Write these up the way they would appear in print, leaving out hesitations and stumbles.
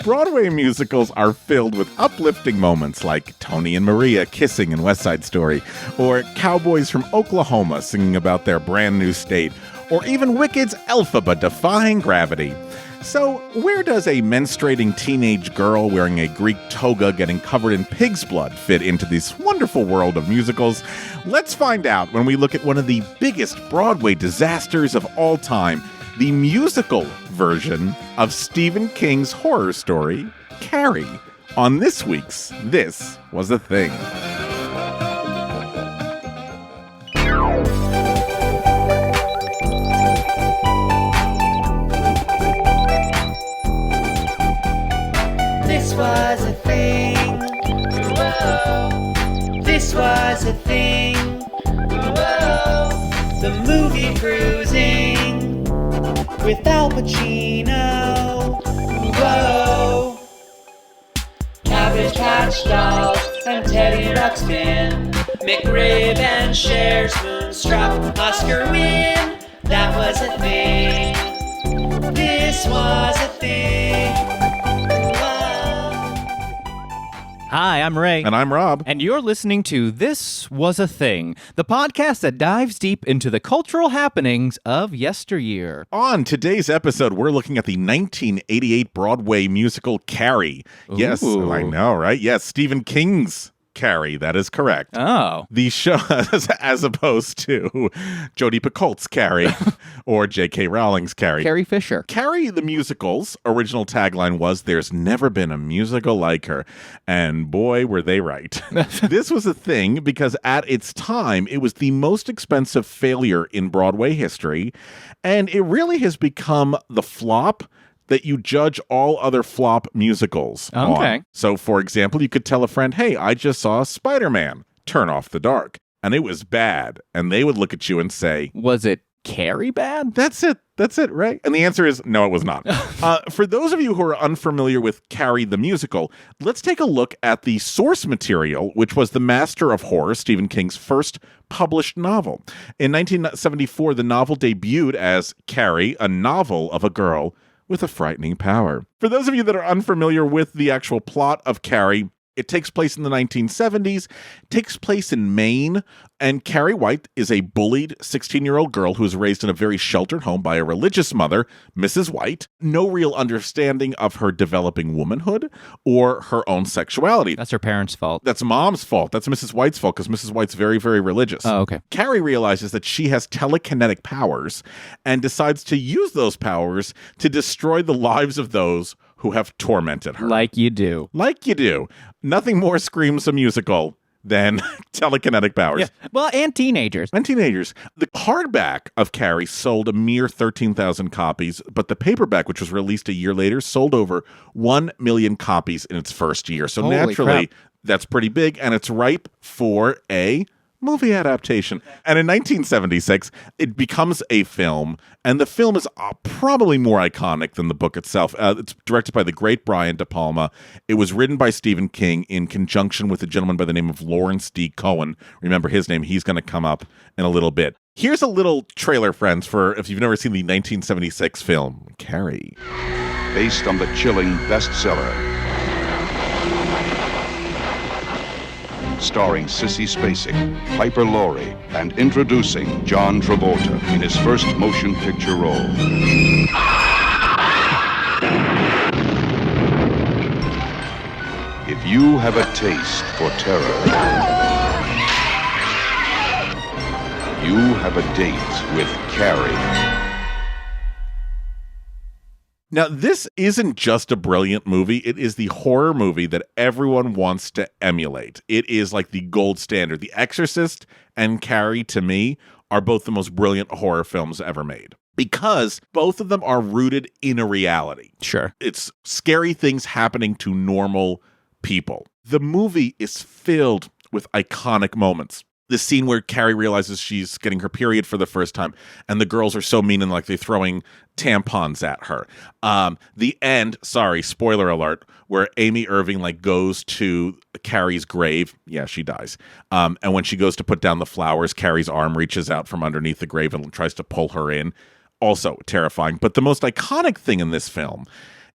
Broadway musicals are filled with uplifting moments like Tony and Maria kissing in West Side Story, or cowboys from Oklahoma singing about their brand new state, or even Wicked's Elphaba defying gravity. So, where does a menstruating teenage girl wearing a Greek toga getting covered in pig's blood fit into this wonderful world of musicals? Let's find out when we look at one of the biggest Broadway disasters of all time, the musical version of Stephen King's horror story, Carrie, on this week's This Was a Thing. This was a thing. Whoa. This was a thing. Whoa. The movie Cruising with Al Pacino. Whoa. Cabbage Patch Dolls and Teddy Ruxpin. McRib and Cher, Moonstruck, Oscar win. That was a thing. This was a thing. Hi, I'm Ray. And I'm Rob. And you're listening to This Was a Thing, the podcast that dives deep into the cultural happenings of yesteryear. On today's episode, we're looking at the 1988 Broadway musical Carrie. Ooh. Yes, I know, right? Yes, Stephen King's Carrie, that is correct. Oh. The show, as opposed to Jodi Picoult's Carrie or J.K. Rowling's Carrie. Carrie Fisher. Carrie the musical's original tagline was, "There's never been a musical like her." And boy, were they right. This was a thing because at its time, it was the most expensive failure in Broadway history. And it really has become the flop that you judge all other flop musicals Okay. on. So, for example, you could tell a friend, "Hey, I just saw Spider-Man. Turn off the dark." And it was bad. And they would look at you and say, Was it Carrie bad? That's it, right? And the answer is no, it was not. For those of you who are unfamiliar with Carrie the musical, let's take a look at the source material, which was The Master of Horror, Stephen King's first published novel. In 1974, the novel debuted as Carrie, a novel of a girl with a frightening power. For those of you that are unfamiliar with the actual plot of Carrie, it takes place in the 1970s, takes place in Maine, and Carrie White is a bullied 16-year-old girl who is raised in a very sheltered home by a religious mother, Mrs. White. No real understanding of her developing womanhood or her own sexuality. That's her parents' fault. That's Mom's fault. That's Mrs. White's fault because Mrs. White's very, very religious. Oh, okay. Carrie realizes that she has telekinetic powers and decides to use those powers to destroy the lives of those who have tormented her. Like you do. Like you do. Nothing more screams a musical than telekinetic powers. Yeah. Well, and teenagers. And teenagers. The hardback of Carrie sold a mere 13,000 copies, but the paperback, which was released a year later, sold over 1 million copies in its first year. So Holy naturally, crap. That's pretty big, and it's ripe for a movie adaptation. And in 1976, it becomes a film, and the film is probably more iconic than the book itself. It's directed by the great Brian De Palma. It was written by Stephen King in conjunction with a gentleman by the name of Lawrence D. Cohen. Remember his name. He's going to come up in a little bit. Here's a little trailer, friends, for if you've never seen the 1976 film, Carrie. Based on the chilling bestseller. Starring Sissy Spacek, Piper Laurie, and introducing John Travolta in his first motion picture role. If you have a taste for terror, you have a date with Carrie. Now, this isn't just a brilliant movie. It is the horror movie that everyone wants to emulate. It is like the gold standard. The Exorcist and Carrie, to me, are both the most brilliant horror films ever made because both of them are rooted in a reality. Sure. It's scary things happening to normal people. The movie is filled with iconic moments. The scene where Carrie realizes she's getting her period for the first time, and the girls are so mean and like they're throwing tampons at her. The end, sorry, spoiler alert, where Amy Irving like goes to Carrie's grave. Yeah, she dies. And when she goes to put down the flowers, Carrie's arm reaches out from underneath the grave and tries to pull her in. also terrifying. But the most iconic thing in this film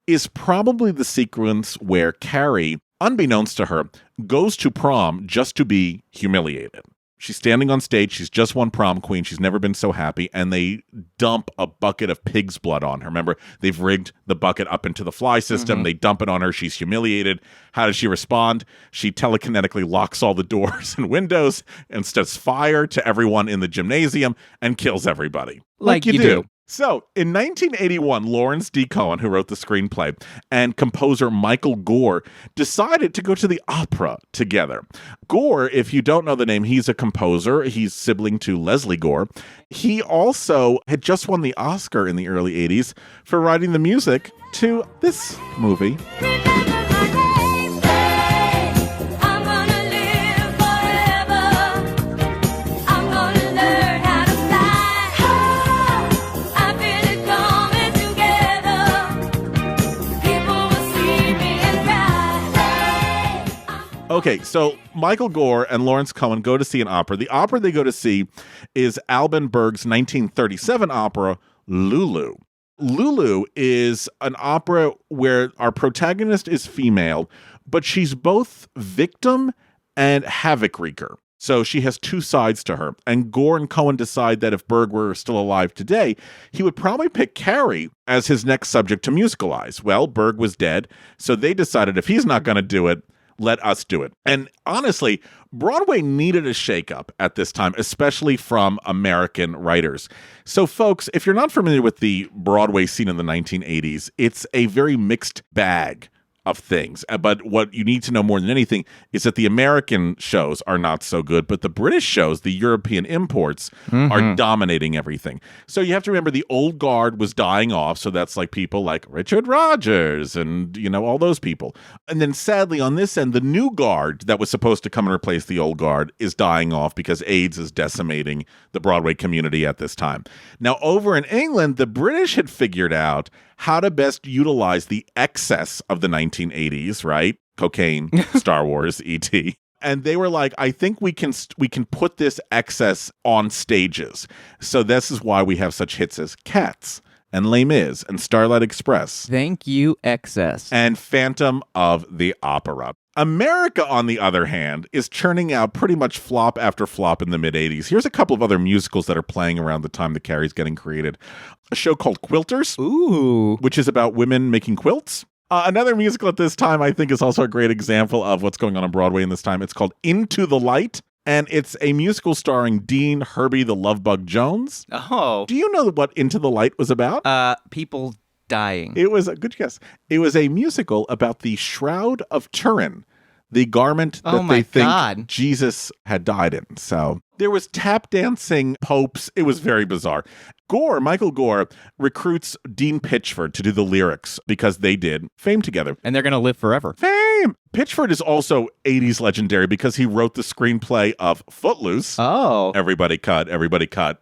is probably the sequence where Carrie, unbeknownst to her, goes to prom just to be humiliated. She's standing on stage. She's just won prom queen. She's never been so happy. And they dump a bucket of pig's blood on her. Remember, they've rigged the bucket up into the fly system. They dump it on her. She's humiliated. How does she respond? She telekinetically locks all the doors and windows and sets fire to everyone in the gymnasium and kills everybody. Like you do. So, in 1981, Lawrence D. Cohen, who wrote the screenplay, and composer Michael Gore decided to go to the opera together. Gore, if you don't know the name, he's a composer. He's sibling to Leslie Gore. He also had just won the Oscar in the early 80s for writing the music to this movie. Okay, so Michael Gore and Lawrence Cohen go to see an opera. The opera they go to see is Alban Berg's 1937 opera, Lulu. Lulu is an opera where our protagonist is female, but she's both victim and havoc wreaker. So she has two sides to her. And Gore and Cohen decide that if Berg were still alive today, he would probably pick Carrie as his next subject to musicalize. Well, Berg was dead, so they decided if he's not going to do it, let us do it. And honestly, Broadway needed a shakeup at this time, especially from American writers. So folks, if you're not familiar with the Broadway scene in the 1980s, it's a very mixed bag of things. But what you need to know more than anything is that the American shows are not so good, but the British shows, the European imports, are dominating everything. So you have to remember the old guard was dying off. So that's like people like Richard Rodgers and, you know, all those people. And then sadly on this end, the new guard that was supposed to come and replace the old guard is dying off because AIDS is decimating the Broadway community at this time. Now over in England, the British had figured out how to best utilize the excess of the 1980s, right? Cocaine, Star Wars, E.T. And they were like, I think we can put this excess on stages. So this is why we have such hits as Cats and Les Mis and Starlight Express. Thank you, excess. And Phantom of the Opera. America, on the other hand, is churning out pretty much flop after flop in the mid-'80s. Here's a couple of other musicals that are playing around the time that Carrie's getting created. A show called Quilters, which is about women making quilts. Another musical at this time, I think, is also a great example of what's going on Broadway in this time. It's called Into the Light, and it's a musical starring Dean Herbie the Lovebug Jones. Oh. Do you know what Into the Light was about? People dying. It was a good guess. It was a musical about the Shroud of Turin, the garment that they think Jesus had died in. So there was tap dancing popes. It was very bizarre. Michael Gore, recruits Dean Pitchford to do the lyrics because they did Fame together. And they're going to live forever. Fame! Pitchford is also 80s legendary because he wrote the screenplay of Footloose. Oh. Everybody cut,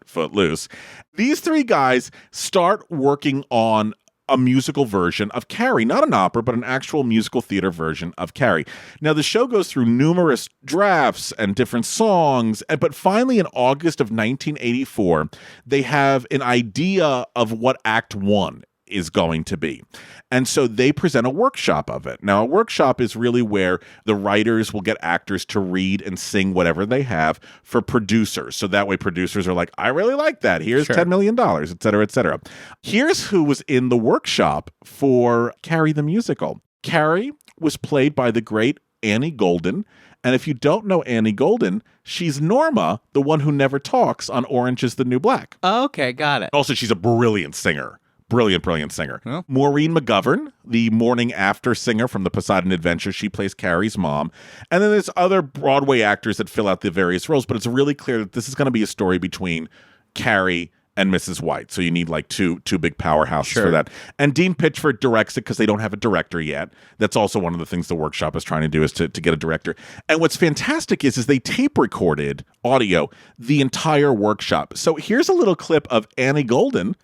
Footloose. These three guys start working on a musical version of Carrie, not an opera, but an actual musical theater version of Carrie. Now, the show goes through numerous drafts and different songs, but finally in August of 1984, they have an idea of what Act 1 is going to be. And so they present a workshop of it. Now, a workshop is really where the writers will get actors to read and sing whatever they have for producers. So that way producers are like, I really like that. Here's $10 million, et cetera, et cetera. Here's who was in the workshop for Carrie the musical. Carrie was played by the great Annie Golden. And if you don't know Annie Golden, she's Norma, the one who never talks on Orange is the New Black. Okay, got it. Also, she's a brilliant singer. Brilliant singer. Well. Maureen McGovern, the morning after singer from the Poseidon Adventure, she plays Carrie's mom. And then there's other Broadway actors that fill out the various roles, but it's really clear that this is going to be a story between Carrie and Mrs. White. So you need like two big powerhouses for that. And Dean Pitchford directs it because they don't have a director yet. That's also one of the things the workshop is trying to do is to get a director. And what's fantastic is they tape recorded audio the entire workshop. So here's a little clip of Annie Golden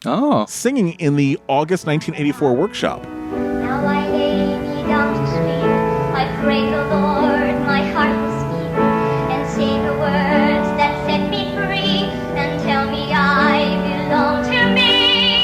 singing in the August 1984 workshop. Now I lay me down to sleep. I pray the Lord my heart will speak and say the words that set me free and tell me I belong to me.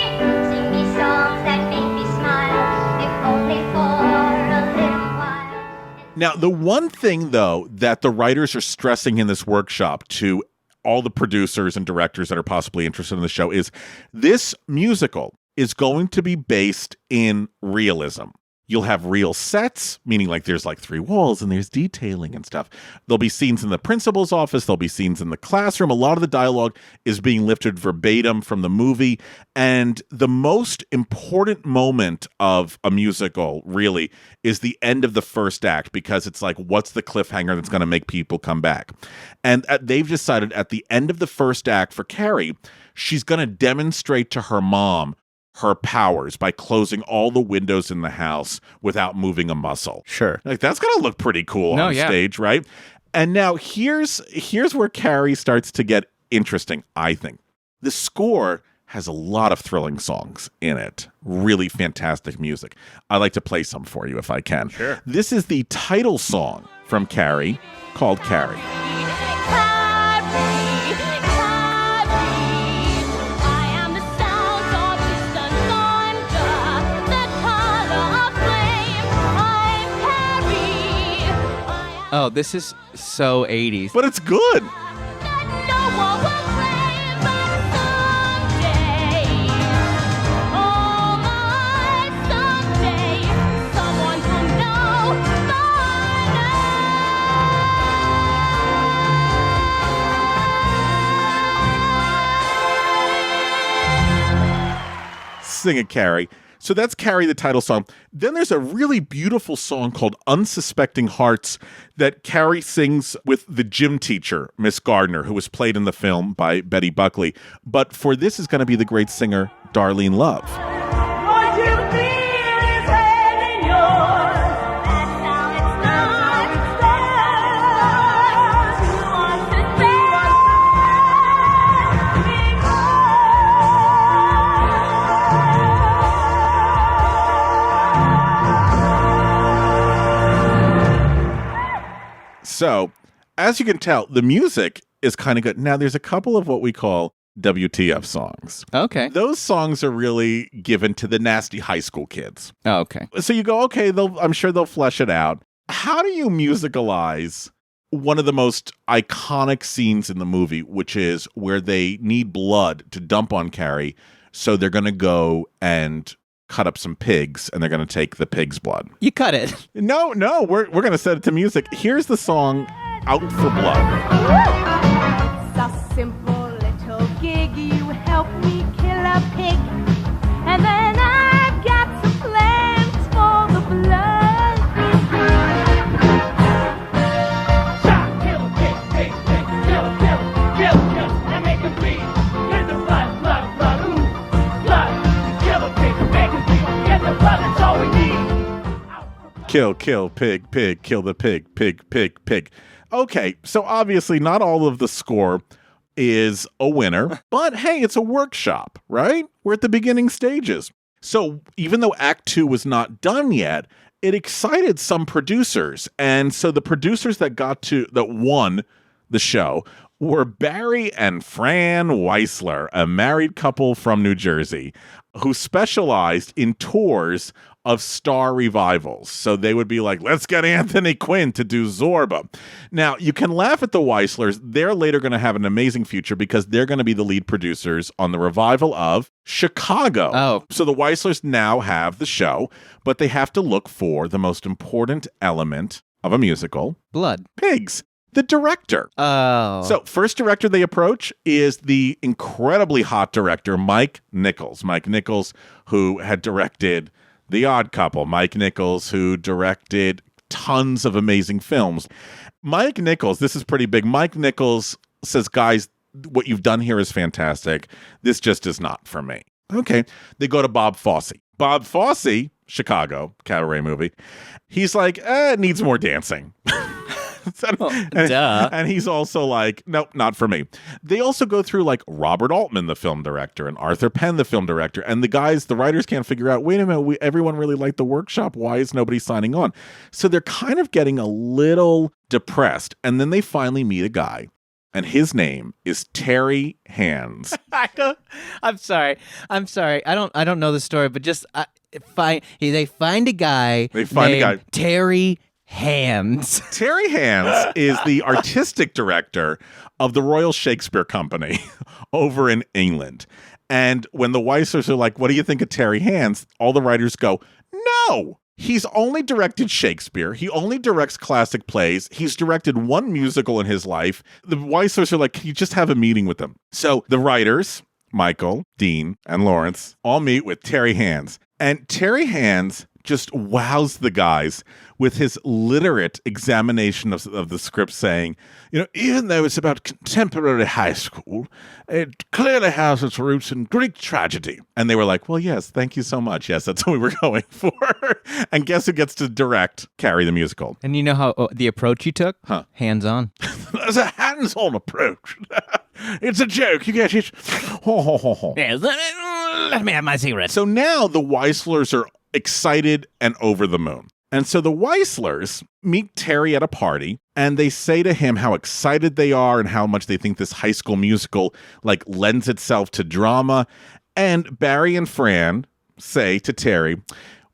Now, the one thing, though, that the writers are stressing in this workshop to all the producers and directors that are possibly interested in the show is this musical is going to be based in realism. You'll have real sets, meaning like there's like 3 walls and there's detailing and stuff. There'll be scenes in the principal's office. There'll be scenes in the classroom. A lot of the dialogue is being lifted verbatim from the movie. And the most important moment of a musical, really, is the end of the first act, because it's like, what's the cliffhanger that's going to make people come back? And they've decided at the end of the first act for Carrie, she's going to demonstrate to her mom her powers by closing all the windows in the house without moving a muscle. Sure. Like, that's going to look pretty cool on stage, right? And now here's where Carrie starts to get interesting, I think. The score has a lot of thrilling songs in it. Really fantastic music. I'd like to play some for you if I can. Sure. This is the title song from Carrie, called Carrie. Oh, this is so 80s. But it's good. Sing it, Carrie. So that's Carrie, the title song. Then there's a really beautiful song called Unsuspecting Hearts that Carrie sings with the gym teacher, Miss Gardner, who was played in the film by Betty Buckley. But for this is going to be the great singer, Darlene Love. So, as you can tell, the music is kind of good. Now, there's a couple of what we call WTF songs. Okay. Those songs are really given to the nasty high school kids. Oh, okay. So you go, okay, I'm sure they'll flesh it out. How do you musicalize one of the most iconic scenes in the movie, which is where they need blood to dump on Carrie, so they're going to go and cut up some pigs, and they're going to take the pig's blood? You cut it. No, we're going to set it to music. Here's the song, Out for Blood. It's a simple little gig. You help me kill a pig, and then I've got some plans for the blood. Shot, kill a pig, pig, pig, kill, and make him bleed. Get the blood, blood, blood, ooh, blood. Kill a pig, make him bleed. Get the blood, that's all we need. Kill, pig, pig, kill the pig, pig, pig, pig. Okay, so obviously not all of the score is a winner, but hey, it's a workshop, right? We're at the beginning stages. So even though Act 2 was not done yet, it excited some producers. And so the producers that won the show were Barry and Fran Weisler, a married couple from New Jersey, who specialized in tours of star revivals. So they would be like, let's get Anthony Quinn to do Zorba. Now, you can laugh at the Weislers. They're later going to have an amazing future because they're going to be the lead producers on the revival of Chicago. Oh. So the Weislers now have the show, but they have to look for the most important element of a musical. Blood. Pigs. The director. Oh. So first director they approach is the incredibly hot director, Mike Nichols. Mike Nichols, who had directed The Odd Couple. Mike Nichols, who directed tons of amazing films. Mike Nichols, this is pretty big. Mike Nichols says, guys, what you've done here is fantastic. This just is not for me. Okay. They go to Bob Fosse. Bob Fosse, Chicago, cabaret movie. He's like, it needs more dancing. And he's also like, nope, not for me. They also go through like Robert Altman, the film director, and Arthur Penn, the film director. And the writers can't figure out, wait a minute, everyone really liked the workshop. Why is nobody signing on? So they're kind of getting a little depressed. And then they finally meet a guy. And his name is Terry Hands. I'm sorry. I don't know the story, but just they find a guy. They find a guy. Terry Hands. Terry Hands is the artistic director of the Royal Shakespeare Company over in England. And when the Weislers are like, what do you think of Terry Hands? All the writers go, no, he's only directed Shakespeare. He only directs classic plays. He's directed one musical in his life. The Weislers are like, can you just have a meeting with him? So the writers, Michael, Dean, and Lawrence, all meet with Terry Hands. And Terry Hands just wows the guys with his literate examination of the script, saying, even though it's about contemporary high school, it clearly has its roots in Greek tragedy. And they were like, well, yes, thank you so much. Yes, that's what we were going for. And guess who gets to direct Carrie the musical? And you know how the approach he took? Huh. Hands-on. There's a hands-on approach. It's a joke. You get it. Ho, ho, ho, ho. Yeah, let me have my cigarette. So now the Weislers are excited and over the moon. And so the Weislers meet Terry at a party, and they say to him how excited they are and how much they think this High School Musical lends itself to drama. And Barry and Fran say to Terry,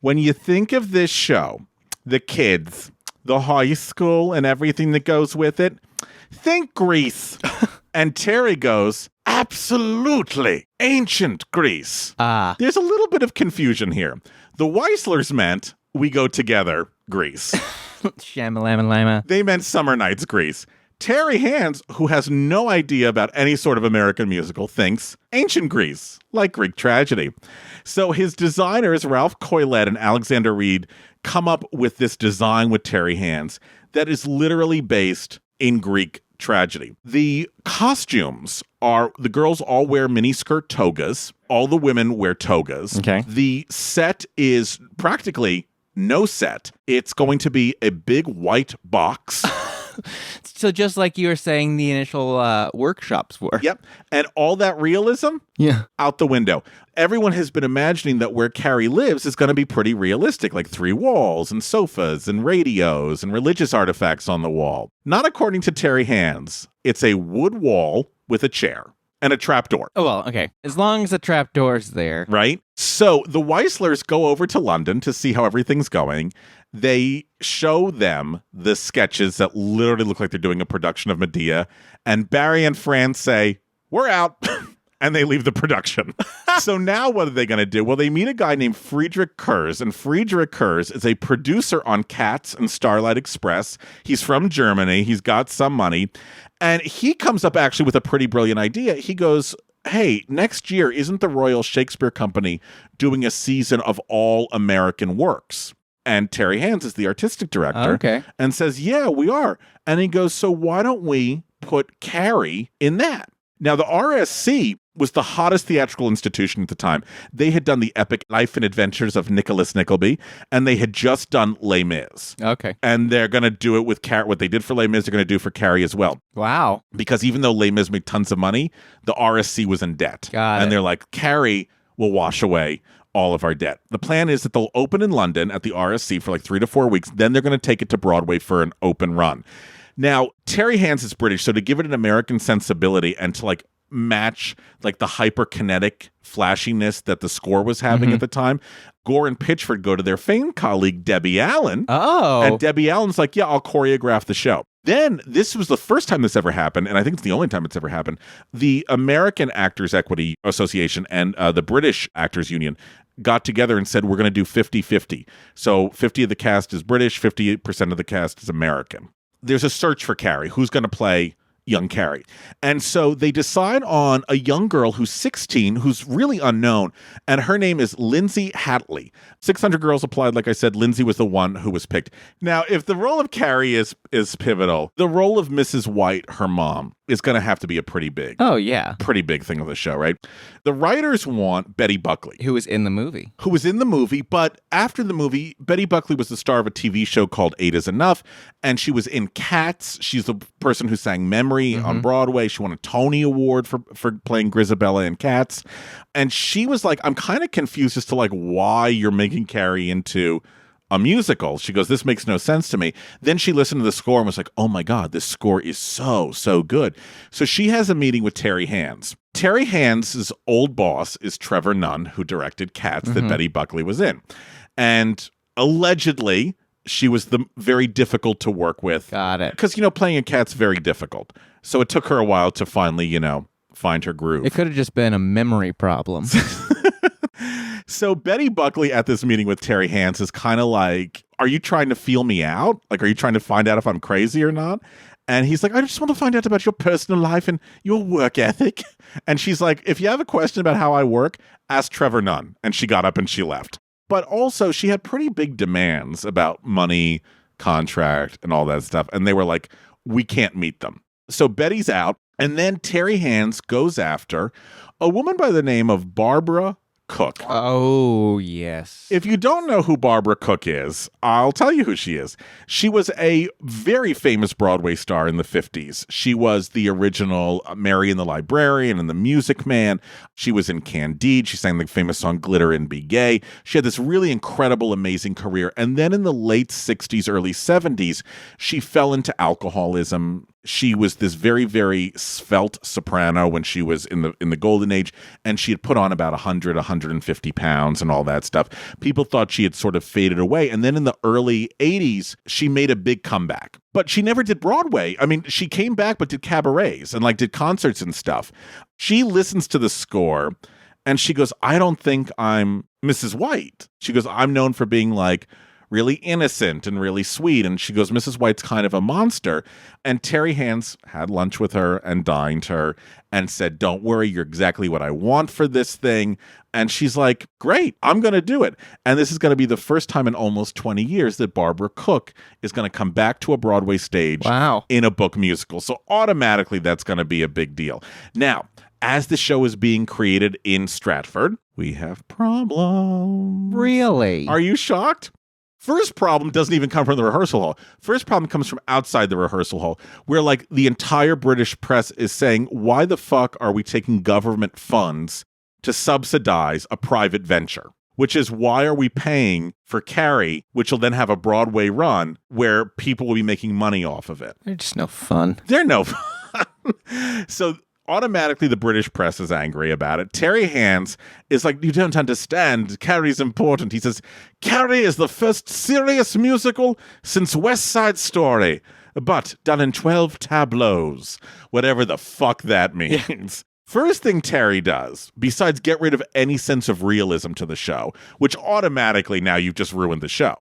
when you think of this show, the kids, the high school, and everything that goes with it, think Greece. And Terry goes, absolutely, ancient Greece. There's a little bit of confusion here. The Weislers meant we go together, Greece. Shamalama. They meant Summer Nights, Greece. Terry Hands, who has no idea about any sort of American musical, thinks ancient Greece, like Greek tragedy. So his designers, Ralph Coylett and Alexander Reed, come up with this design with Terry Hands that is literally based in Greek tragedy. The costumes are, the girls all wear miniskirt togas. All the women wear togas. Okay. The set is practically no set. It's going to be a big white box. So just like you were saying the initial workshops were. Yep. And all that realism, out the window. Everyone has been imagining that where Carrie lives is going to be pretty realistic, like 3 walls and sofas and radios and religious artifacts on the wall. Not according to Terry Hands. It's a wood wall with a chair and a trapdoor. Oh, well, okay. As long as the trapdoor's there. Right? So the Weislers go over to London to see how everything's going. They show them the sketches that literally look like they're doing a production of Medea. And Barry and Fran say, we're out. And they leave the production. So now what are they going to do? Well, they meet a guy named Friedrich Kurz. And Friedrich Kurz is a producer on Cats and Starlight Express. He's from Germany. He's got some money. And he comes up actually with a pretty brilliant idea. He goes, hey, next year, isn't the Royal Shakespeare Company doing a season of all American works? And Terry Hands is the artistic director. And says, yeah, we are. And he goes, so why don't we put Carrie in that? Now, the RSC was the hottest theatrical institution at the time. They had done the epic life and adventures of Nicholas Nickleby, and they had just done Les Mis. Okay. And they're going to do it with Carrie. What they did for Les Mis, they're going to do for Carrie as well. Wow. Because even though Les Mis made tons of money, the RSC was in debt. Got it. And they're like, Carrie will wash away all of our debt. The plan is that they'll open in London at the RSC for 3 to 4 weeks. Then they're going to take it to Broadway for an open run. Now, Terry Hands is British, so to give it an American sensibility and to match the hyperkinetic flashiness that the score was having at the time, Gore and Pitchford go to their famed colleague Debbie Allen. Oh. And Debbie Allen's like, yeah, I'll choreograph the show. Then, this was the first time this ever happened, and I think it's the only time it's ever happened. The American Actors Equity Association and the British Actors Union got together and said, we're going to do 50-50. So 50 of the cast is British, 50% of the cast is American. There's a search for Carrie. Who's going to play young Carrie? And so they decide on a young girl who's 16, who's really unknown, and her name is Lindsay Hatley. 600 girls applied. Like I said, Lindsay was the one who was picked. Now, if the role of Carrie is pivotal, the role of Mrs. White, her mom, is going to have to be a pretty big thing of the show, right? The writers want Betty Buckley. Who was in the movie. But after the movie, Betty Buckley was the star of a TV show called 8 is Enough, and she was in Cats. She's the person who sang Memory on Broadway. She won a Tony Award for playing Grisabella in Cats. And she was like, I'm kind of confused as to why you're making Carrie into a musical. She goes, this makes no sense to me. Then she listened to the score and was like, oh my God, this score is so good. So she has a meeting with Terry Hands. Terry Hands' old boss is Trevor Nunn, who directed Cats that Betty Buckley was in. And allegedly, She was very difficult to work with. Got it. Because, playing a cat's very difficult. So it took her a while to finally, find her groove. It could have just been a memory problem. So Betty Buckley at this meeting with Terry Hands is kind of like, are you trying to feel me out? Like, are you trying to find out if I'm crazy or not? And he's like, I just want to find out about your personal life and your work ethic. And she's like, if you have a question about how I work, ask Trevor Nunn. And she got up and she left. But also, she had pretty big demands about money, contract, and all that stuff. And they were like, we can't meet them. So Betty's out. And then Terry Hands goes after a woman by the name of Barbara Cook. Oh, yes. If you don't know who Barbara Cook is, I'll tell you who she is. She was a very famous Broadway star in the 50s. She was the original Mary and the Librarian and the Music Man. She was in Candide. She sang the famous song Glitter and Be Gay. She had this really incredible, amazing career. And then in the late 60s, early 70s, she fell into alcoholism. She was this very, very svelte soprano when she was in the golden age, and she had put on about 150 pounds and all that stuff. People thought she had sort of faded away. And then in the early 80s, she made a big comeback. But she never did Broadway. I mean, she came back but did cabarets and did concerts and stuff. She listens to the score and she goes, I don't think I'm Mrs. White. She goes, I'm known for being really innocent and really sweet. And she goes, Mrs. White's kind of a monster. And Terry Hands had lunch with her and dined her and said, don't worry, you're exactly what I want for this thing. And she's like, great, I'm going to do it. And this is going to be the first time in almost 20 years that Barbara Cook is going to come back to a Broadway stage in a book musical. So automatically that's going to be a big deal. Now, as the show is being created in Stratford, we have problems. Really? Are you shocked? First problem doesn't even come from the rehearsal hall. First problem comes from outside the rehearsal hall, where the entire British press is saying, why the fuck are we taking government funds to subsidize a private venture? Which is, why are we paying for Carrie, which will then have a Broadway run where people will be making money off of it? They're just no fun. They're no fun. So automatically the British press is angry about it. Terry Hands is like, you don't understand. Carrie's important. He says, Carrie is the first serious musical since West Side Story, but done in 12 tableaus. Whatever the fuck that means. Yeah. First thing Terry does, besides get rid of any sense of realism to the show, which automatically now you've just ruined the show.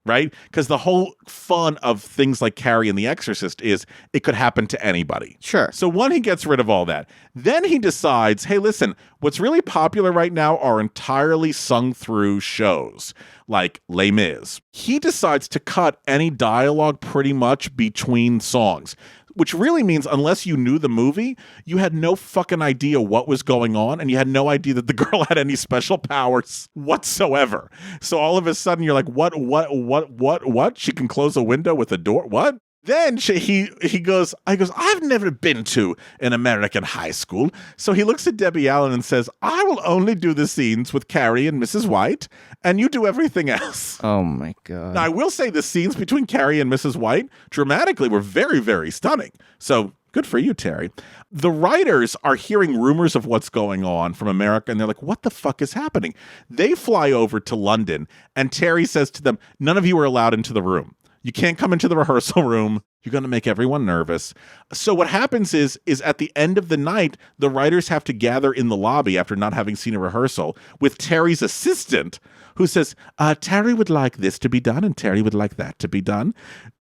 Right? Because the whole fun of things like Carrie and The Exorcist is it could happen to anybody. Sure. So one, he gets rid of all that. Then he decides, hey, listen, what's really popular right now are entirely sung through shows like Les Mis. He decides to cut any dialogue pretty much between songs, which really means unless you knew the movie, you had no fucking idea what was going on, and you had no idea that the girl had any special powers whatsoever. So all of a sudden you're like, what? She can close a window with a door? What? Then he goes, I've never been to an American high school. So he looks at Debbie Allen and says, I will only do the scenes with Carrie and Mrs. White, and you do everything else. Oh, my God. Now, I will say the scenes between Carrie and Mrs. White dramatically were very, very stunning. So good for you, Terry. The writers are hearing rumors of what's going on from America, and they're like, what the fuck is happening? They fly over to London, and Terry says to them, none of you are allowed into the room. You can't come into the rehearsal room. You're going to make everyone nervous. So what happens is at the end of the night, the writers have to gather in the lobby after not having seen a rehearsal with Terry's assistant, who says, Terry would like this to be done and Terry would like that to be done.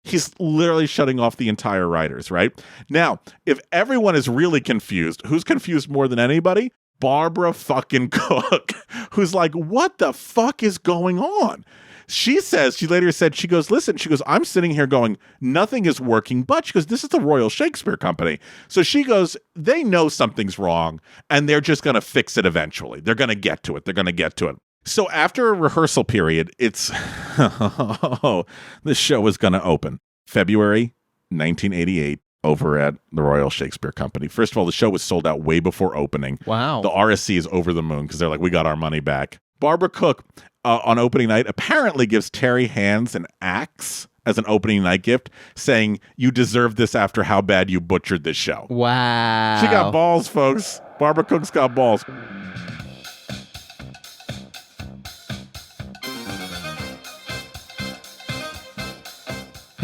He's literally shutting off the entire writers, right? Now, if everyone is really confused, who's confused more than anybody? Barbara fucking Cook, who's like, what the fuck is going on? She later said, listen, I'm sitting here going, nothing is working, but she goes, this is the Royal Shakespeare Company. So she goes, they know something's wrong and they're just going to fix it eventually. They're going to get to it. So after a rehearsal period, the show is going to open February 1988 over at the Royal Shakespeare Company. First of all, the show was sold out way before opening. Wow. The RSC is over the moon because they're like, we got our money back. Barbara Cook, on opening night, apparently gives Terry Hands an axe as an opening night gift, saying, you deserve this after how bad you butchered this show. Wow. She got balls, folks. Barbara Cook's got balls.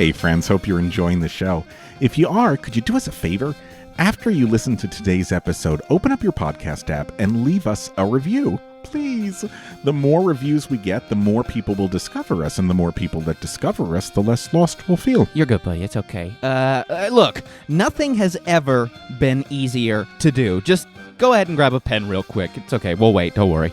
Hey friends, hope you're enjoying the show. If you are, could you do us a favor? After you listen to today's episode, open up your podcast app and leave us a review. Please. The more reviews we get, the more people will discover us, and the more people that discover us, the less lost we'll feel. You're good, buddy. It's okay. Look, nothing has ever been easier to do. Just go ahead and grab a pen real quick. It's okay. We'll wait. Don't worry.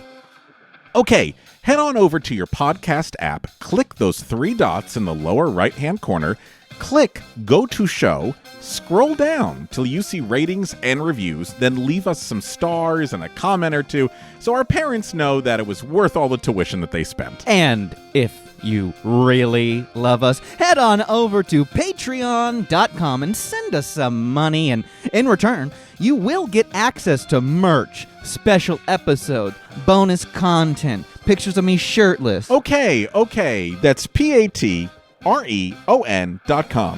Okay, head on over to your podcast app, click those 3 dots in the lower right-hand corner, click Go to Show, scroll down till you see ratings and reviews, then leave us some stars and a comment or two so our parents know that it was worth all the tuition that they spent. And if you really love us, head on over to patreon.com and send us some money, and in return, you will get access to merch, special episodes, bonus content, pictures of me shirtless. Okay, that's patreon.com.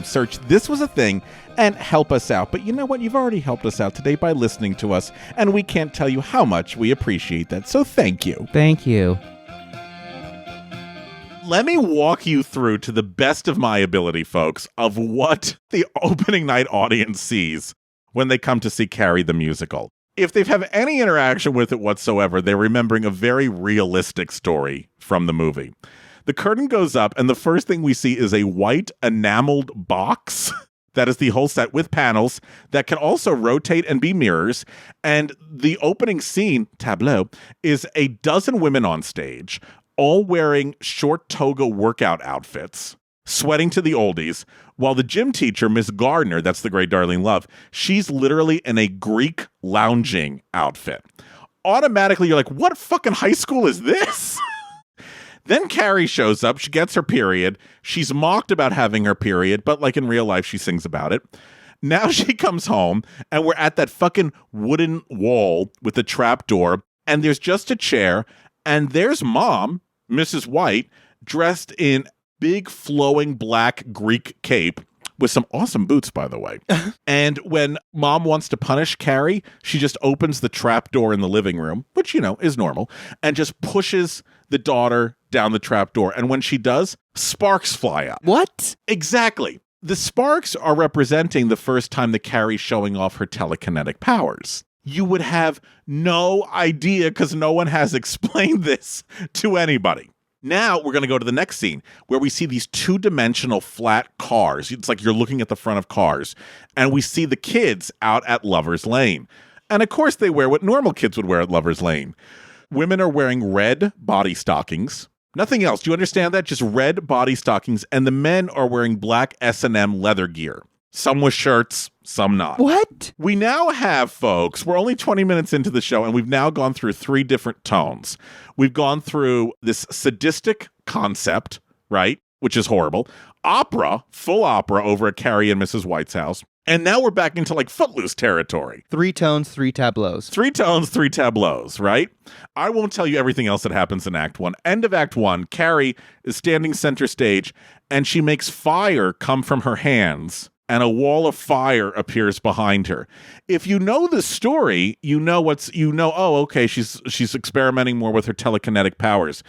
Search This Was a Thing and help us out. But you know what? You've already helped us out today by listening to us, and we can't tell you how much we appreciate that, so thank you. Thank you. Let me walk you through, to the best of my ability, folks, of what the opening night audience sees when they come to see Carrie the musical. If they've had any interaction with it whatsoever, they're remembering a very realistic story from the movie. The curtain goes up, and the first thing we see is a white enameled box. That is the whole set with panels that can also rotate and be mirrors. And the opening scene, tableau, is a dozen women on stage, all wearing short toga workout outfits, sweating to the oldies, while the gym teacher, Miss Gardner, that's the great Darlene Love, she's literally in a Greek lounging outfit. Automatically, you're like, what fucking high school is this? Then Carrie shows up. She gets her period. She's mocked about having her period, but like in real life, she sings about it. Now she comes home, and we're at that fucking wooden wall with the trap door, and there's just a chair, and there's Mom, Mrs. White, dressed in big flowing black Greek cape with some awesome boots, by the way. And when Mom wants to punish Carrie, she just opens the trap door in the living room, which, you know, is normal, and just pushes the daughter down the trap door. And when she does, sparks fly up. What? Exactly. The sparks are representing the first time that Carrie's showing off her telekinetic powers. You would have no idea because no one has explained this to anybody. Now we're going to go to the next scene where we see these 2-dimensional flat cars. It's like you're looking at the front of cars. And we see the kids out at Lover's Lane. And of course they wear what normal kids would wear at Lover's Lane. Women are wearing red body stockings. Nothing else. Do you understand that? Just red body stockings. And the men are wearing black S&M leather gear. Some with shirts, some not. What? We now have, folks, we're only 20 minutes into the show, and we've now gone through 3 different tones. We've gone through this sadistic concept, right, which is horrible. Opera, full opera over at Carrie and Mrs. White's house. And now we're back into like Footloose territory. 3 tones, 3 tableaus. 3 tones, 3 tableaus, right? I won't tell you everything else that happens in Act 1. End of Act 1, Carrie is standing center stage, and she makes fire come from her hands, and a wall of fire appears behind her. If you know the story, oh, okay, she's experimenting more with her telekinetic powers.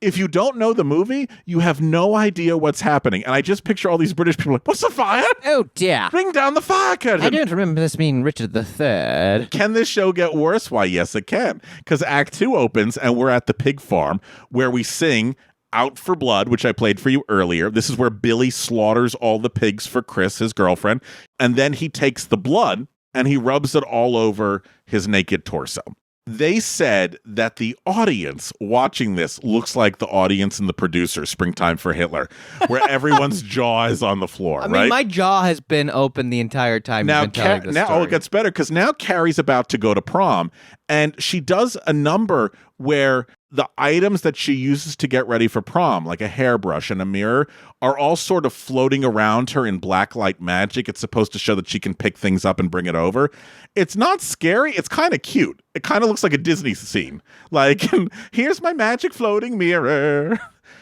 If you don't know the movie, you have no idea what's happening. And I just picture all these British people like, what's the fire? Oh, dear. Bring down the fire curtain. I don't remember this being Richard III. Can this show get worse? Why, yes, it can. Because Act 2 opens, and we're at the pig farm, where we sing Out for Blood, which I played for you earlier. This is where Billy slaughters all the pigs for Chris, his girlfriend. And then he takes the blood, and he rubs it all over his naked torso. They said that the audience watching this looks like the audience in The Producer, Springtime for Hitler, where everyone's jaw is on the floor, I right? mean, my jaw has been open the entire time you've been telling this story. It gets better, because now Carrie's about to go to prom, and she does a number where the items that she uses to get ready for prom, like a hairbrush and a mirror, are all sort of floating around her in blacklight magic. It's supposed to show that she can pick things up and bring it over. It's not scary. It's kind of cute. It kind of looks like a Disney scene. Like, here's my magic floating mirror,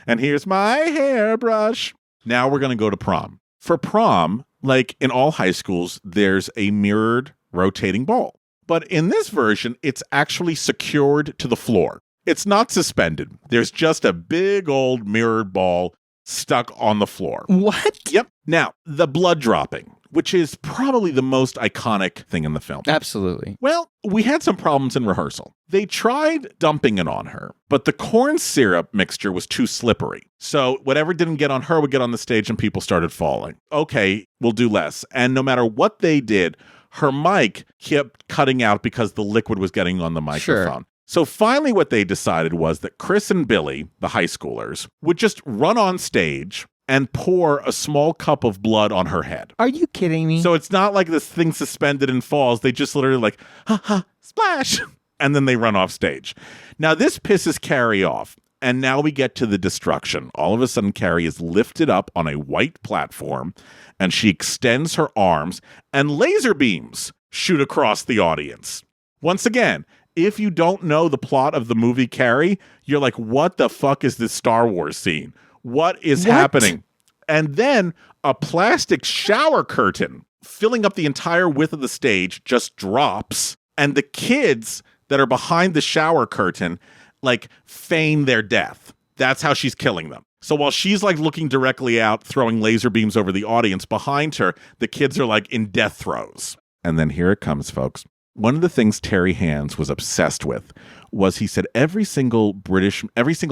and here's my hairbrush. Now we're going to go to prom. For prom, like in all high schools, there's a mirrored rotating ball. But in this version, it's actually secured to the floor. It's not suspended. There's just a big old mirrored ball stuck on the floor. What? Yep. Now, the blood dropping, which is probably the most iconic thing in the film. Absolutely. Well, we had some problems in rehearsal. They tried dumping it on her, but the corn syrup mixture was too slippery. So whatever didn't get on her would get on the stage and people started falling. Okay, we'll do less. And no matter what they did, her mic kept cutting out because the liquid was getting on the microphone. Sure. So finally what they decided was that Chris and Billy, the high schoolers, would just run on stage and pour a small cup of blood on her head. Are you kidding me? So it's not like this thing suspended and falls. They just literally like, ha ha, splash. And then they run off stage. Now this pisses Carrie off. And now we get to the destruction. All of a sudden, Carrie is lifted up on a white platform and she extends her arms and laser beams shoot across the audience. Once again, if you don't know the plot of the movie Carrie, you're like, what the fuck is this Star Wars scene? What is happening? And then a plastic shower curtain filling up the entire width of the stage just drops. And the kids that are behind the shower curtain like feign their death. That's how she's killing them. So while she's like looking directly out, throwing laser beams over the audience, behind her, the kids are like in death throes. And then here it comes, folks. One of the things Terry Hands was obsessed with was he said every single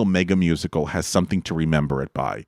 mega musical has something to remember it by.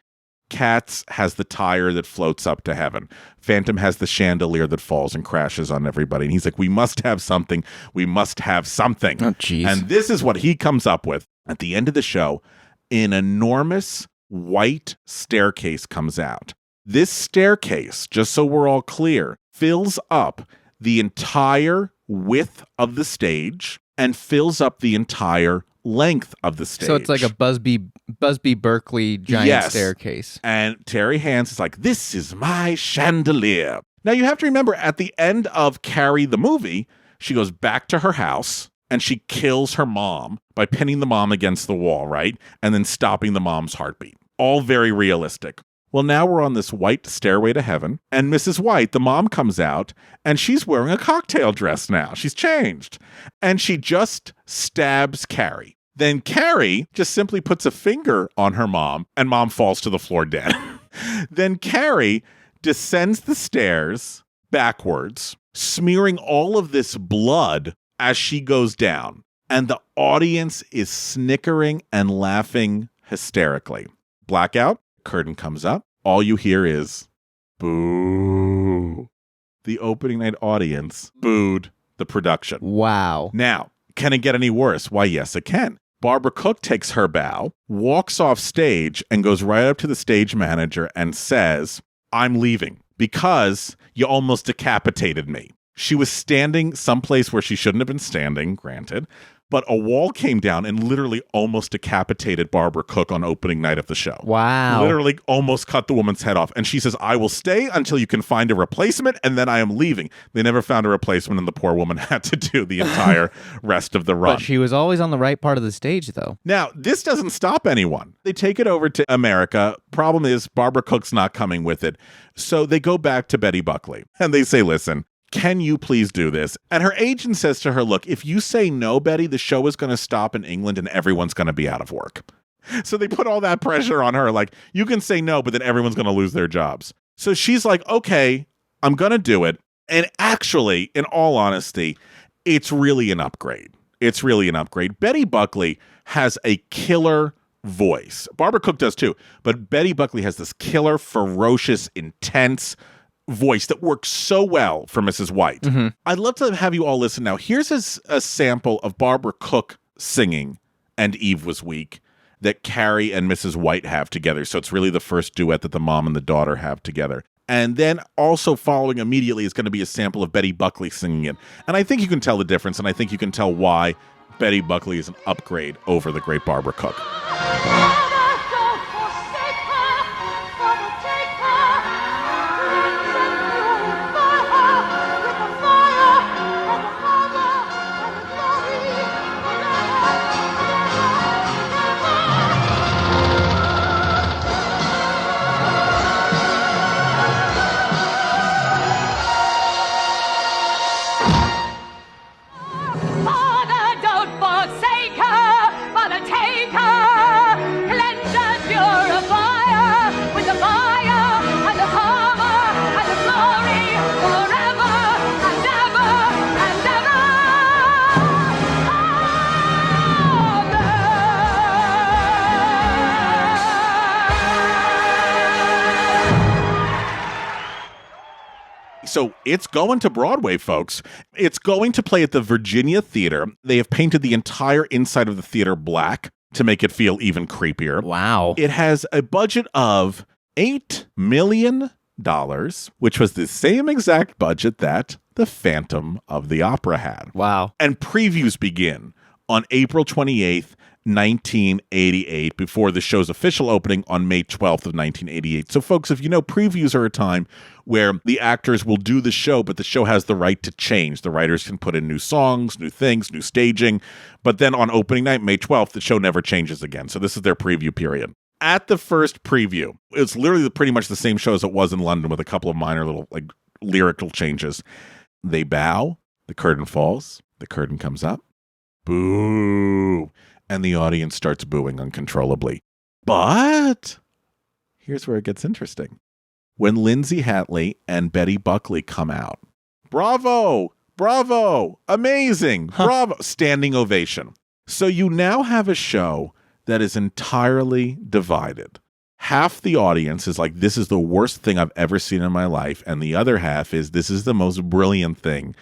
Cats has the tire that floats up to heaven. Phantom has the chandelier that falls and crashes on everybody. And he's like, we must have something. We must have something. Oh, jeez. And this is what he comes up with. At the end of the show, an enormous white staircase comes out. This staircase, just so we're all clear, fills up the entire width of the stage and fills up the entire length of the stage. So it's like a Busby Berkeley giant staircase. And Terry Hands is like, this is my chandelier. Now you have to remember, at the end of Carrie the movie, she goes back to her house and she kills her mom by pinning the mom against the wall, right? And then stopping the mom's heartbeat. All very realistic. Well, now we're on this white stairway to heaven, and Mrs. White, the mom, comes out, and she's wearing a cocktail dress now. She's changed. And she just stabs Carrie. Then Carrie just simply puts a finger on her mom, and mom falls to the floor dead. Then Carrie descends the stairs backwards, smearing all of this blood as she goes down. And the audience is snickering and laughing hysterically. Blackout. Curtain comes up. All you hear is boo. The opening night audience booed the production. Wow. Now, can it get any worse? Why, yes, it can. Barbara Cook takes her bow, walks off stage, and goes right up to the stage manager and says, I'm leaving because you almost decapitated me. She was standing someplace where she shouldn't have been standing, granted, but a wall came down and literally almost decapitated Barbara Cook on opening night of the show. Wow. Literally almost cut the woman's head off. And she says, I will stay until you can find a replacement, and then I am leaving. They never found a replacement, and the poor woman had to do the entire rest of the run. But she was always on the right part of the stage, though. Now, this doesn't stop anyone. They take it over to America. Problem is, Barbara Cook's not coming with it. So they go back to Betty Buckley, and they say, listen, can you please do this? And her agent says to her, look, if you say no, Betty, the show is going to stop in England and everyone's going to be out of work. So they put all that pressure on her. Like, you can say no, but then everyone's going to lose their jobs. So she's like, okay, I'm going to do it. And actually, in all honesty, it's really an upgrade. It's really an upgrade. Betty Buckley has a killer voice. Barbara Cook does too. But Betty Buckley has this killer, ferocious, intense voice that works so well for Mrs. White. Mm-hmm. I'd love to have you all listen now. Here's a sample of Barbara Cook singing And Eve Was Weak that Carrie and Mrs. White have together. So it's really the first duet that the mom and the daughter have together. And then also following immediately is going to be a sample of Betty Buckley singing it. And I think you can tell the difference, and I think you can tell why Betty Buckley is an upgrade over the great Barbara Cook. Father, don't forsake her, Mother, take her. So it's going to Broadway, folks. It's going to play at the Virginia Theater. They have painted the entire inside of the theater black to make it feel even creepier. Wow. It has a budget of $8 million, which was the same exact budget that the Phantom of the Opera had. Wow. And previews begin on April 28th, 1988, before the show's official opening on May 12th of 1988. So, folks, if you know, previews are a time where the actors will do the show, but the show has the right to change. The writers can put in new songs, new things, new staging. But then on opening night, May 12th, the show never changes again. So this is their preview period. At the first preview, it's literally pretty much the same show as it was in London with a couple of minor little lyrical changes. They bow, the curtain falls, the curtain comes up, boo, and the audience starts booing uncontrollably. But here's where it gets interesting. When Lindsay Hatley and Betty Buckley come out, bravo, bravo, amazing, bravo, standing ovation. So you now have a show that is entirely divided. Half the audience is like, this is the worst thing I've ever seen in my life. And the other half is, this is the most brilliant thing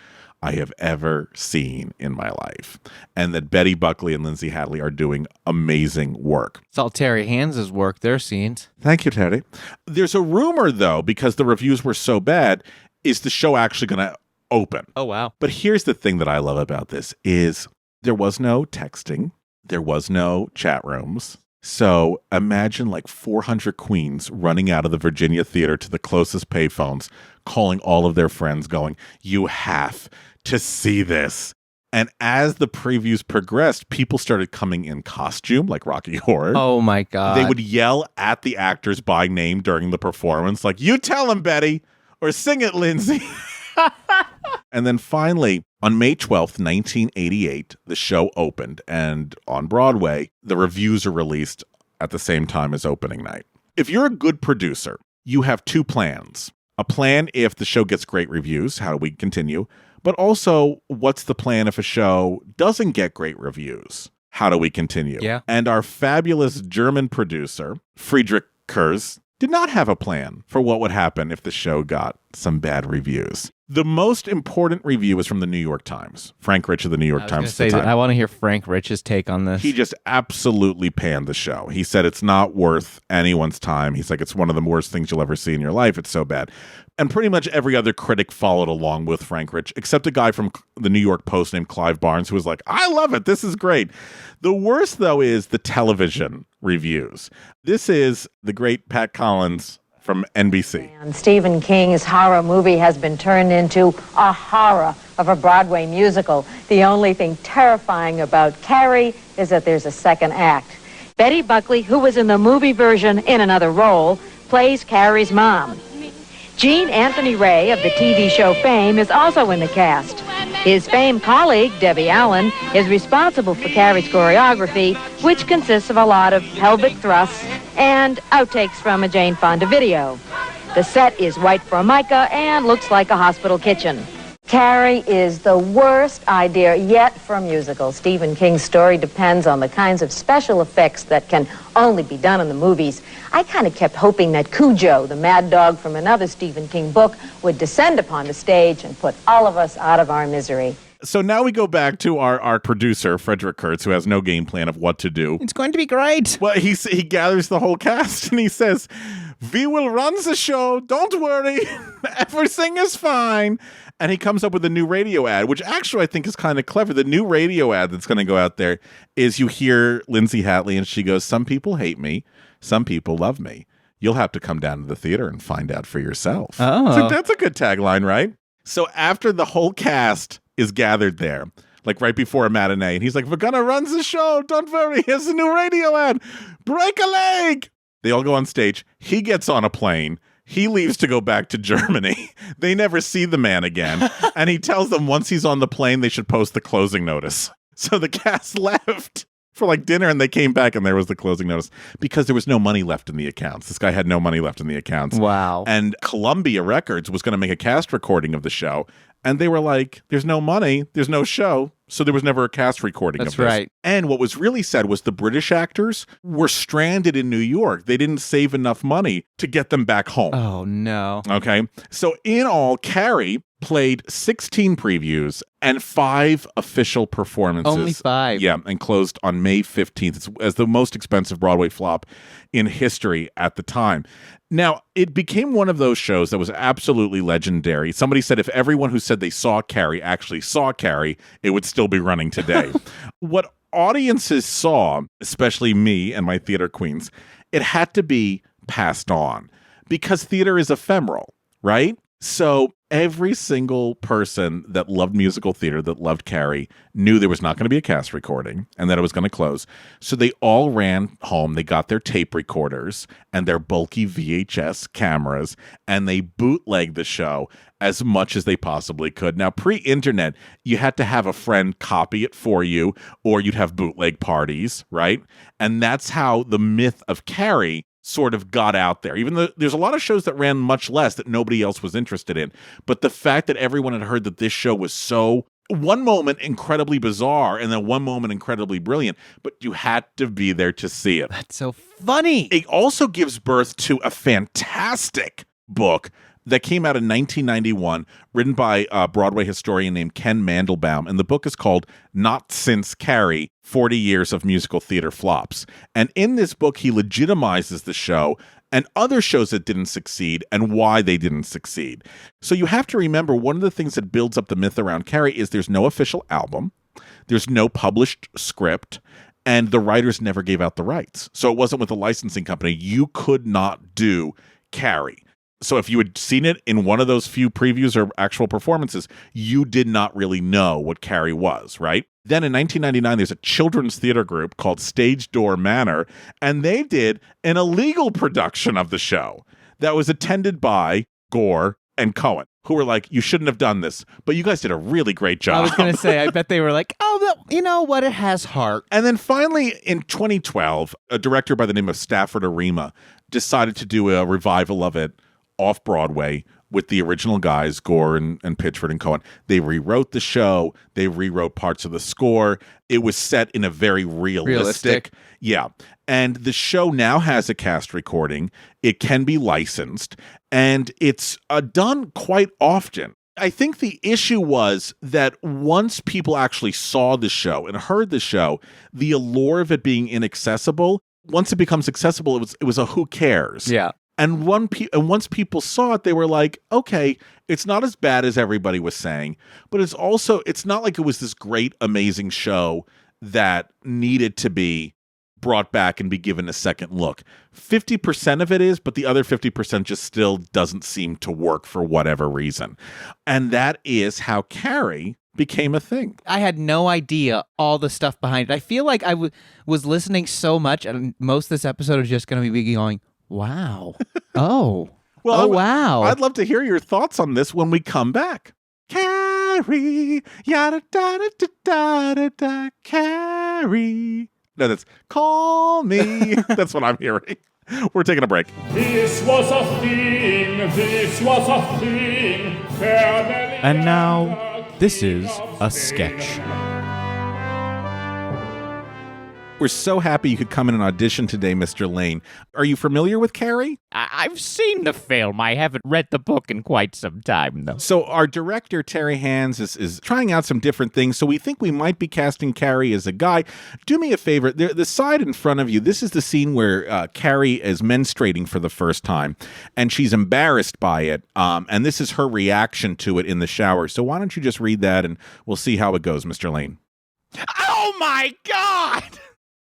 I have ever seen in my life. And that Betty Buckley and Lindsay Hatley are doing amazing work. It's all Terry Hands' work, their scenes. Thank you, Terry. There's a rumor, though, because the reviews were so bad, is the show actually going to open? Oh, wow. But here's the thing that I love about this is there was no texting. There was no chat rooms. So imagine like 400 queens running out of the Virginia Theater to the closest payphones, calling all of their friends going, you have to see this. And as the previews progressed, people started coming in costume like Rocky Horror. Oh, my God. They would yell at the actors by name during the performance, like, you tell them, Betty, or sing it, Lindsay. And then finally, on May 12th, 1988, the show opened. And on Broadway, the reviews are released at the same time as opening night. If you're a good producer, you have two plans. A plan if the show gets great reviews, how do we continue? But also, what's the plan if a show doesn't get great reviews? How do we continue? Yeah. And our fabulous German producer, Friedrich Kurz, did not have a plan for what would happen if the show got some bad reviews. The most important review is from the New York Times. Frank Rich of the New York Times. I want to hear Frank Rich's take on this. He just absolutely panned the show. He said it's not worth anyone's time. He's like, it's one of the worst things you'll ever see in your life. It's so bad. And pretty much every other critic followed along with Frank Rich, except a guy from the New York Post named Clive Barnes, who was like, I love it. This is great. The worst, though, is the television reviews. This is the great Pat Collins from NBC. And Stephen King's horror movie has been turned into a horror of a Broadway musical. The only thing terrifying about Carrie is that there's a second act. Betty Buckley, who was in the movie version in another role, plays Carrie's mom. Gene Anthony Ray of the TV show Fame is also in the cast. His famed colleague, Debbie Allen, is responsible for Carrie's choreography, which consists of a lot of pelvic thrusts and outtakes from a Jane Fonda video. The set is white formica and looks like a hospital kitchen. Carrie is the worst idea yet for a musical. Stephen King's story depends on the kinds of special effects that can only be done in the movies. I kind of kept hoping that Cujo, the mad dog from another Stephen King book, would descend upon the stage and put all of us out of our misery. So now we go back to our producer, Frederick Kurtz, who has no game plan of what to do. It's going to be great. Well, he gathers the whole cast and he says, we will run the show. Don't worry. Everything is fine. And he comes up with a new radio ad, which actually I think is kind of clever. The new radio ad that's going to go out there is you hear Lindsay Hatley and she goes, some people hate me. Some people love me. You'll have to come down to the theater and find out for yourself. Oh. So that's a good tagline, right? So after the whole cast is gathered there, like right before a matinee, and he's like, we're going to run the show. Don't worry. Here's a new radio ad. Break a leg. They all go on stage. He gets on a plane. He leaves to go back to Germany. They never see the man again. And he tells them once he's on the plane, they should post the closing notice. So the cast left for like dinner and they came back and there was the closing notice because there was no money left in the accounts. This guy had no money left in the accounts. Wow. And Columbia Records was going to make a cast recording of the show. And they were like, there's no money. There's no show. So there was never a cast recording That's of this. right. And what was really sad was the British actors were stranded in New York. They didn't save enough money to get them back home. Oh, no. Okay. So in all, Carrie played 16 previews and 5 official performances. Only 5. Yeah, and closed on May 15th. It's as the most expensive Broadway flop in history at the time. Now, it became one of those shows that was absolutely legendary. Somebody said if everyone who said they saw Carrie actually saw Carrie, it would still be running today. What audiences saw, especially me and my theater queens, it had to be passed on because theater is ephemeral, right? So every single person that loved musical theater, that loved Carrie, knew there was not going to be a cast recording and that it was going to close. So they all ran home. They got their tape recorders and their bulky VHS cameras, and they bootlegged the show as much as they possibly could. Now, pre-internet, you had to have a friend copy it for you, or you'd have bootleg parties, right? And that's how the myth of Carrie sort of got out there, even though there's a lot of shows that ran much less that nobody else was interested in. But the fact that everyone had heard that this show was so, one moment incredibly bizarre and then one moment incredibly brilliant, but you had to be there to see it. That's so funny. It also gives birth to a fantastic book that came out in 1991, written by a Broadway historian named Ken Mandelbaum. And the book is called Not Since Carrie, 40 Years of Musical Theater Flops. And in this book, he legitimizes the show and other shows that didn't succeed and why they didn't succeed. So you have to remember, one of the things that builds up the myth around Carrie is there's no official album, there's no published script, and the writers never gave out the rights. So it wasn't with a licensing company. You could not do Carrie. So if you had seen it in one of those few previews or actual performances, you did not really know what Carrie was, right? Then in 1999, there's a children's theater group called Stage Door Manor, and they did an illegal production of the show that was attended by Gore and Cohen, who were like, you shouldn't have done this, but you guys did a really great job. I was going to say, I bet they were like, oh, you know what? It has heart. And then finally, in 2012, a director by the name of Stafford Arima decided to do a revival of it off-Broadway with the original guys, Gore and Pitchford and Cohen. They rewrote the show. They rewrote parts of the score. It was set in a very realistic. Yeah. And the show now has a cast recording. It can be licensed, and it's done quite often. I think the issue was that once people actually saw the show and heard the show, the allure of it being inaccessible, once it becomes accessible, it was a who cares. Yeah. And once people saw it, they were like, okay, it's not as bad as everybody was saying, but it's not like it was this great, amazing show that needed to be brought back and be given a second look. 50% of it is, but the other 50% just still doesn't seem to work for whatever reason. And that is how Carrie became a thing. I had no idea all the stuff behind it. I feel like I was listening so much, and most of this episode is just going to be going, wow. Oh. Well, wow. I'd love to hear your thoughts on this when we come back. Carrie, yada da da da da da da, Carrie. No, that's call me. That's what I'm hearing. We're taking a break. This was a thing, And now, this is a sketch. We're so happy you could come in and audition today, Mr. Lane. Are you familiar with Carrie? I've seen the film. I haven't read the book in quite some time, though. So our director, Terry Hands, is trying out some different things, so we think we might be casting Carrie as a guy. Do me a favor. The side in front of you, this is the scene where Carrie is menstruating for the first time, and she's embarrassed by it, and this is her reaction to it in the shower. So why don't you just read that, and we'll see how it goes, Mr. Lane. Oh, my God!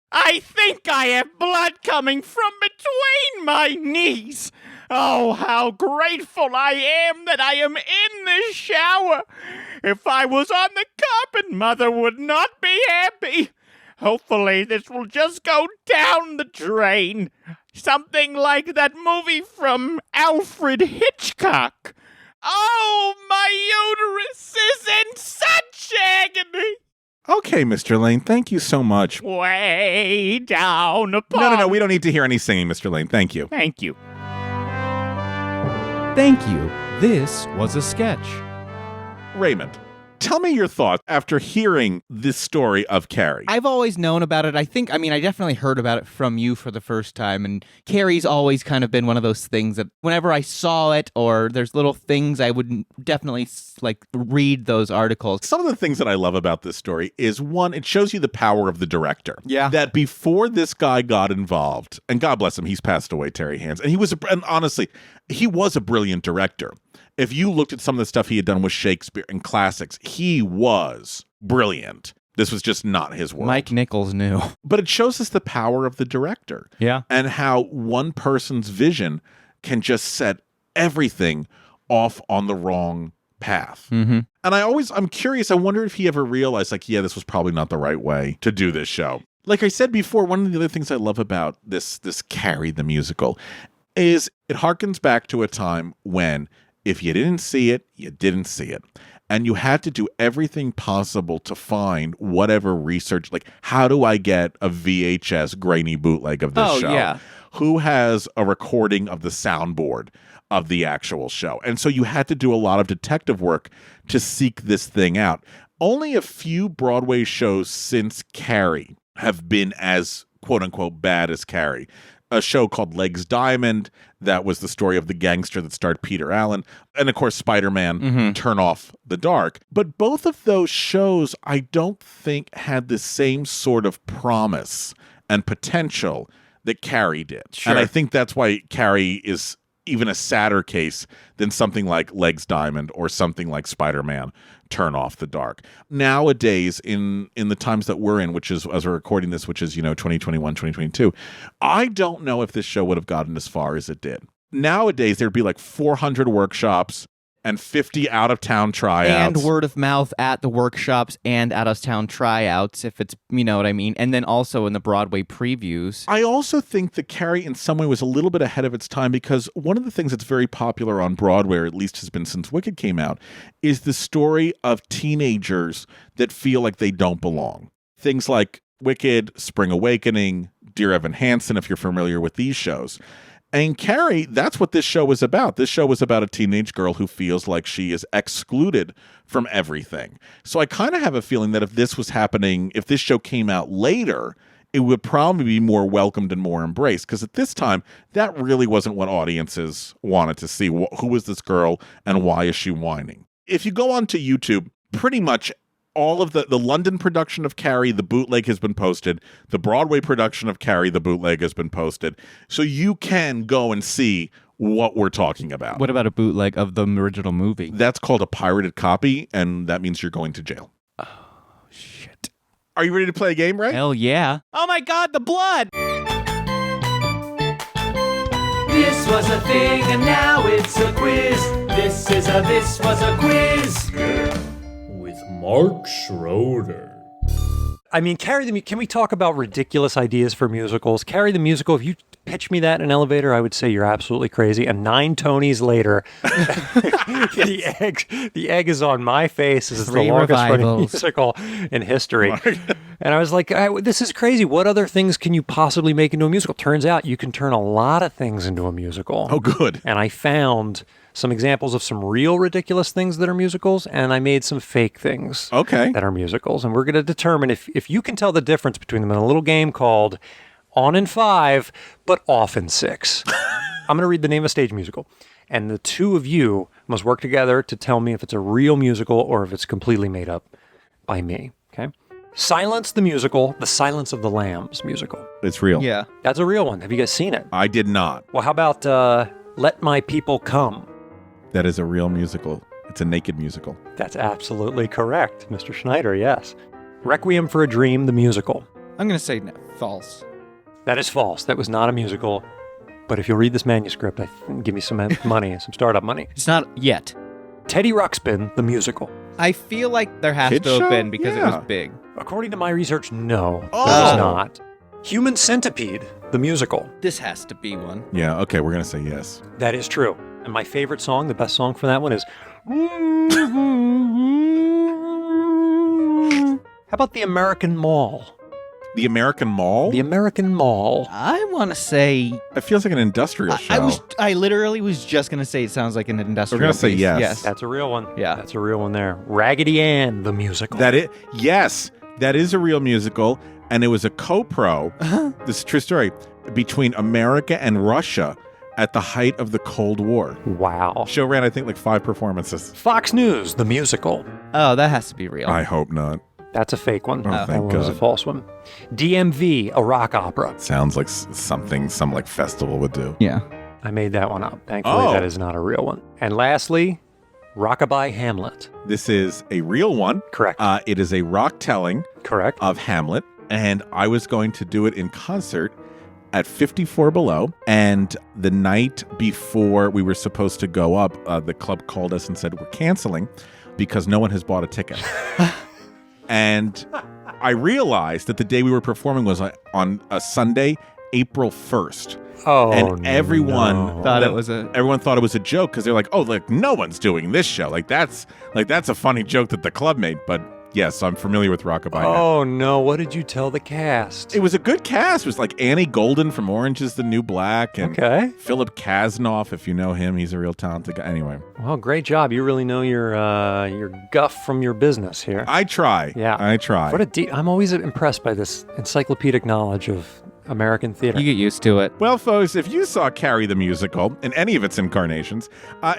I think I have blood coming from between my knees. Oh, how grateful I am that I am in this shower. If I was on the carpet, Mother would not be happy. Hopefully this will just go down the drain. Something like that movie from Alfred Hitchcock. Oh, my uterus is in such agony. Okay, Mr. Lane, thank you so much. Way down upon... No, we don't need to hear any singing, Mr. Lane. Thank you. Thank you. Thank you. This was a sketch. Raymond, Tell me your thoughts after hearing this story of Carrie. I've always known about it. I definitely heard about it from you for the first time. And Carrie's always kind of been one of those things that whenever I saw it or there's little things, I would definitely read those articles. Some of the things that I love about this story is, one, it shows you the power of the director. Yeah. That before this guy got involved, and God bless him, he's passed away, Terry Hands, and honestly, he was a brilliant director. If you looked at some of the stuff he had done with Shakespeare and classics, he was brilliant. This was just not his world. Mike Nichols knew. But it shows us the power of the director. Yeah. And how one person's vision can just set everything off on the wrong path. Mm-hmm. And I'm curious, I wonder if he ever realized, this was probably not the right way to do this show. Like I said before, one of the other things I love about this Carrie the musical is it harkens back to a time when if you didn't see it, you didn't see it. And you had to do everything possible to find whatever research, like how do I get a VHS grainy bootleg of this show? Yeah. Who has a recording of the soundboard of the actual show? And so you had to do a lot of detective work to seek this thing out. Only a few Broadway shows since Carrie have been as quote-unquote bad as Carrie. A show called Legs Diamond, that was the story of the gangster that starred Peter Allen. And of course, Spider-Man, Turn Off the Dark. But both of those shows, I don't think had the same sort of promise and potential that Carrie did. Sure. And I think that's why Carrie is even a sadder case than something like Legs Diamond or something like Spider-Man, Turn Off the Dark. Nowadays, in the times that we're in, which is, as we're recording this, which is, 2021, 2022, I don't know if this show would have gotten as far as it did. Nowadays, there'd be like 400 workshops and 50 out-of-town tryouts. And word of mouth at the workshops and out-of-town tryouts, if it's, you know what I mean? And then also in the Broadway previews. I also think that Carrie in some way was a little bit ahead of its time because one of the things that's very popular on Broadway, or at least has been since Wicked came out, is the story of teenagers that feel like they don't belong. Things like Wicked, Spring Awakening, Dear Evan Hansen, if you're familiar with these shows. And Carrie, that's what this show was about. This show was about a teenage girl who feels like she is excluded from everything. So I kind of have a feeling that if this was happening, if this show came out later, it would probably be more welcomed and more embraced. Because at this time, that really wasn't what audiences wanted to see. Who is this girl and why is she whining? If you go onto YouTube, pretty much all of the London production of Carrie, the bootleg has been posted. The Broadway production of Carrie, the bootleg has been posted. So you can go and see what we're talking about. What about a bootleg of the original movie? That's called a pirated copy, and that means you're going to jail. Oh, shit. Are you ready to play a game, Ray? Hell yeah. Oh my God, the blood! This was a thing and now it's a quiz. This was a quiz. With Mark Schroeder. I mean, can we talk about ridiculous ideas for musicals? Carrie the musical, if you pitch me that in an elevator, I would say you're absolutely crazy. And 9 Tonys later, the egg is on my face. This is the longest running musical in history. And I was like, this is crazy. What other things can you possibly make into a musical? Turns out you can turn a lot of things into a musical. Oh, good. And I found some examples of some real ridiculous things that are musicals, and I made some fake things that are musicals. And we're going to determine if you can tell the difference between them in a little game called On in 5, but Off in 6. I'm going to read the name of a stage musical, and the two of you must work together to tell me if it's a real musical or if it's completely made up by me, okay? Silence the musical, the Silence of the Lambs musical. It's real. Yeah. That's a real one. Have you guys seen it? I did not. Well, how about Let My People Come? That is a real musical. It's a naked musical. That's absolutely correct, Mr. Schneider, yes. Requiem for a Dream, the musical. I'm going to say false. That is false. That was not a musical. But if you'll read this manuscript, give me some money, some startup money. It's not yet. Teddy Ruxpin, the musical. I feel like there has Kid to have show? been because it Yeah. was big. According to my research, no. Oh. That is not. Human Centipede, the musical. This has to be one. Yeah, okay, we're going to say yes. That is true. And my favorite song, the best song for that one is... How about The American Mall? The American Mall? The American Mall. I want to say... It feels like an industrial show. I literally was just going to say it sounds like an industrial We're going to say piece. yes. That's a real one. Yeah. That's a real one there. Raggedy Ann, the musical. Yes, that is a real musical, and it was a co-pro, this is a true story, between America and Russia at the height of the Cold War. Wow. Show ran, I think, like 5 performances. Fox News, the musical. Oh, that has to be real. I hope not. That's a fake one. Oh, That thank one was a God. false one. DMV, a rock opera. Sounds like something some like festival would do. Yeah. I made that one up. Thankfully, that is not a real one. And lastly, Rockabye Hamlet. This is a real one. Correct. It is a rock telling Correct. of Hamlet, and I was going to do it in concert at 54 Below, and the night before we were supposed to go up, the club called us and said, we're canceling because no one has bought a ticket. And I realized that the day we were performing was on a Sunday, April 1st. Oh, and everyone thought it was a joke because they're like, oh, like no one's doing this show. Like that's a funny joke that the club made. But yes, I'm familiar with Rockabye. Oh no, what did you tell the cast? It was a good cast. It was like Annie Golden from Orange is the New Black, and Philip Kasnoff, if you know him, he's a real talented guy. Anyway, well, great job. You really know your guff from your business here. I try. Yeah, I try. I'm always impressed by this encyclopedic knowledge of American theater. You get used to it. Well, folks, if you saw Carrie the musical in any of its incarnations,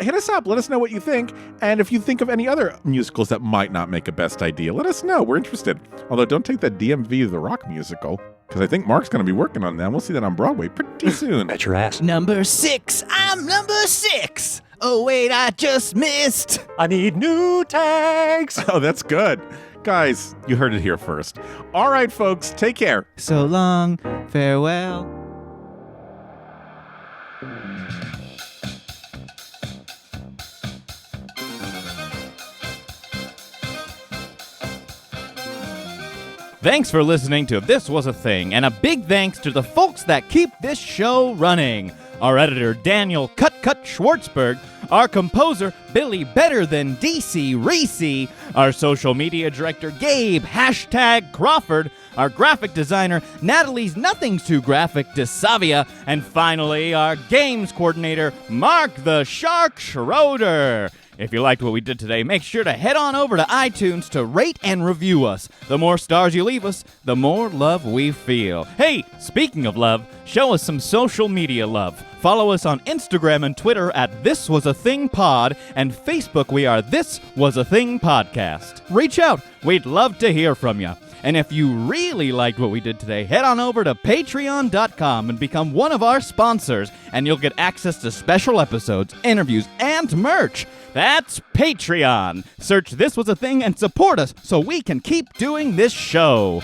hit us up. Let us know what you think. And if you think of any other musicals that might not make a best idea, let us know. We're interested. Although, don't take that DMV The Rock musical, because I think Mark's going to be working on that. We'll see that on Broadway pretty soon. Bet your ass. Number 6. I'm number 6. Oh, wait, I just missed. I need new tags. Oh, that's good. Guys, you heard it here first. All right, folks, take care. So long, farewell. Thanks for listening to This Was a Thing, and a big thanks to the folks that keep this show running. Our editor, Daniel Cut Schwartzberg, our composer, Billy Better Than DC Reese, our social media director, Gabe #Crawford, our graphic designer, Natalie's Nothing's Too Graphic DeSavia, and finally, our games coordinator, Mark the Shark Schroeder. If you liked what we did today, make sure to head on over to iTunes to rate and review us. The more stars you leave us, the more love we feel. Hey, speaking of love, show us some social media love. Follow us on Instagram and Twitter at This Was a Thing Pod, and Facebook we are This Was a Thing Podcast. Reach out. We'd love to hear from you. And if you really liked what we did today, head on over to patreon.com and become one of our sponsors, and you'll get access to special episodes, interviews, and merch. That's Patreon. Search This Was a Thing and support us so we can keep doing this show.